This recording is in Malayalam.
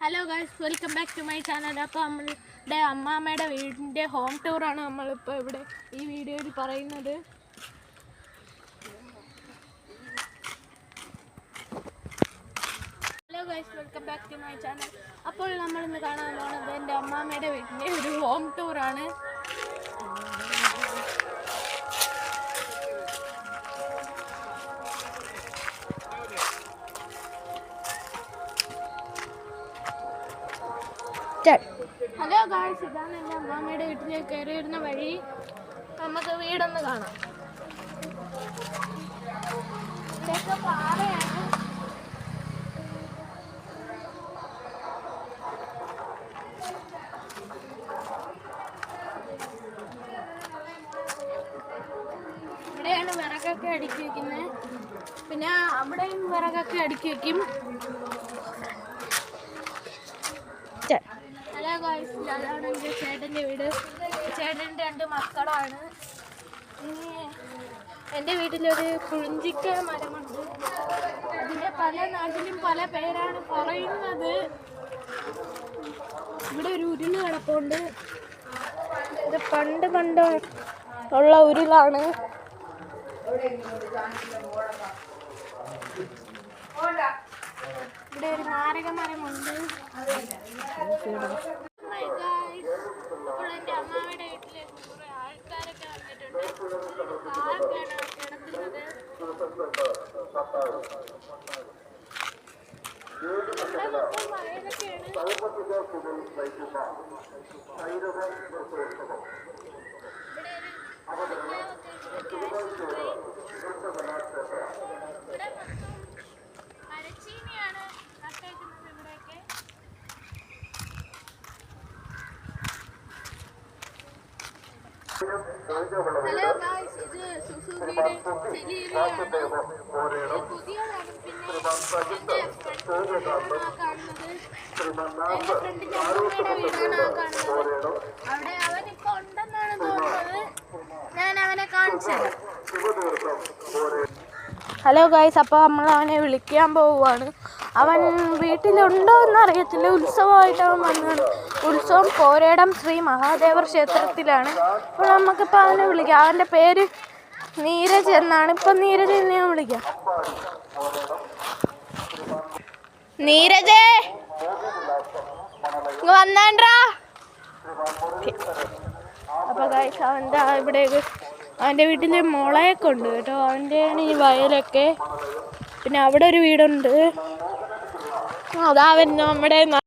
Hello guys, welcome back to my channel. അപ്പോൾ നമ്മളുടെ അമ്മാമ്മയുടെ വീടിൻ്റെ ഹോം ടൂറാണ് നമ്മളിപ്പോൾ ഇവിടെ ഈ വീഡിയോയിൽ പറയുന്നത്. Hello guys, welcome back to my channel. അപ്പോൾ നമ്മളിന്ന് കാണാൻ പോകുന്നത് എൻ്റെ അമ്മാമ്മയുടെ വീടിൻ്റെ ഒരു ഹോം ടൂറാണ്. ഹലോ ഗായ്സ്, ഇതാണ് എൻ്റെ അമ്മാമ്മയുടെ വീട്ടിലേക്ക് കയറി വരുന്ന വഴി. നമുക്ക് വീടൊന്ന് കാണാം. ഇതൊക്കെ പാറയാണ്. ഇവിടെയാണ് വിറകൊക്കെ അടുക്കി വെക്കുന്നത്. പിന്നെ അവിടെയും വിറകൊക്കെ അടുക്കി വെക്കും. ഹലോ ഗായ്സ്, അതാണ് എൻ്റെ ചേട്ടൻ്റെ വീട്. ചേട്ടൻ്റെ 2 മക്കളാണ്. എൻ്റെ വീട്ടിലൊരു പുളിഞ്ചിക്ക മരമുണ്ട്. അതിൻ്റെ പല നാട്ടിലും പല പേരാണ് പറയുന്നത്. ഇവിടെ ഒരു ഉരുള് കിടപ്പുണ്ട്. ഇത് പണ്ട് ഉള്ള ഉരുളാണ്. ഇവിടെ ഒരു നാരക മരമുണ്ട്. അപ്പോൾ എൻ്റെ അമ്മാമ്മയുടെ വീട്ടിലേക്ക് കുറേ ആൾക്കാരൊക്കെ വന്നിട്ടുണ്ട്. കാറൊക്കെയാണ് കിടക്കുന്നത്. ഇവിടെ മൊത്തം വയലൊക്കെയാണ്. ഇവിടെ മൊത്തം മരച്ചീനിയാണ് നട്ടേക്കുന്നത്. ഇവിടെയൊക്കെ ഹലോ ഗായ്സ്, ഇത് സുസുക്കിയുടെ ചെലിയാണ്. പുതിയതാണ്. പിന്നെ എൻ്റെ ഫ്രണ്ടിൻ്റെ അമ്മയുടെ വീടാണ് കാണുന്നത്. അവിടെ അവനിപ്പോൾ ഉണ്ടെന്നാണ് തോന്നുന്നത്. ഞാൻ അവനെ കാണിച്ചത്. ഹലോ ഗായ്സ്, അപ്പോൾ നമ്മൾ അവനെ വിളിക്കാൻ പോവുകയാണ്. അവൻ വീട്ടിലുണ്ടോ എന്നറിയത്തില്ല. ഉത്സവമായിട്ട് അവൻ വന്നതാണ്. ഉത്സവം പോരേടം ശ്രീ മഹാദേവർ ക്ഷേത്രത്തിലാണ്. അപ്പോൾ നമുക്കിപ്പോൾ അവനെ വിളിക്കാം. അവൻ്റെ പേര് നീരജ് എന്നാണ്. ഇപ്പം നീരജ് എന്ന് ഞാൻ വിളിക്കാം. നീരജേ, വന്നാണ്ടാ. അപ്പോൾ ഗായ്സ്, അവൻ്റെ വീട്ടിൽ മുളയൊക്കെ ഉണ്ട് കേട്ടോ. അവൻ്റെയാണ് ഈ വയലൊക്കെ. പിന്നെ അവിടെ ഒരു വീടുണ്ട്. അതാ നമ്മുടെ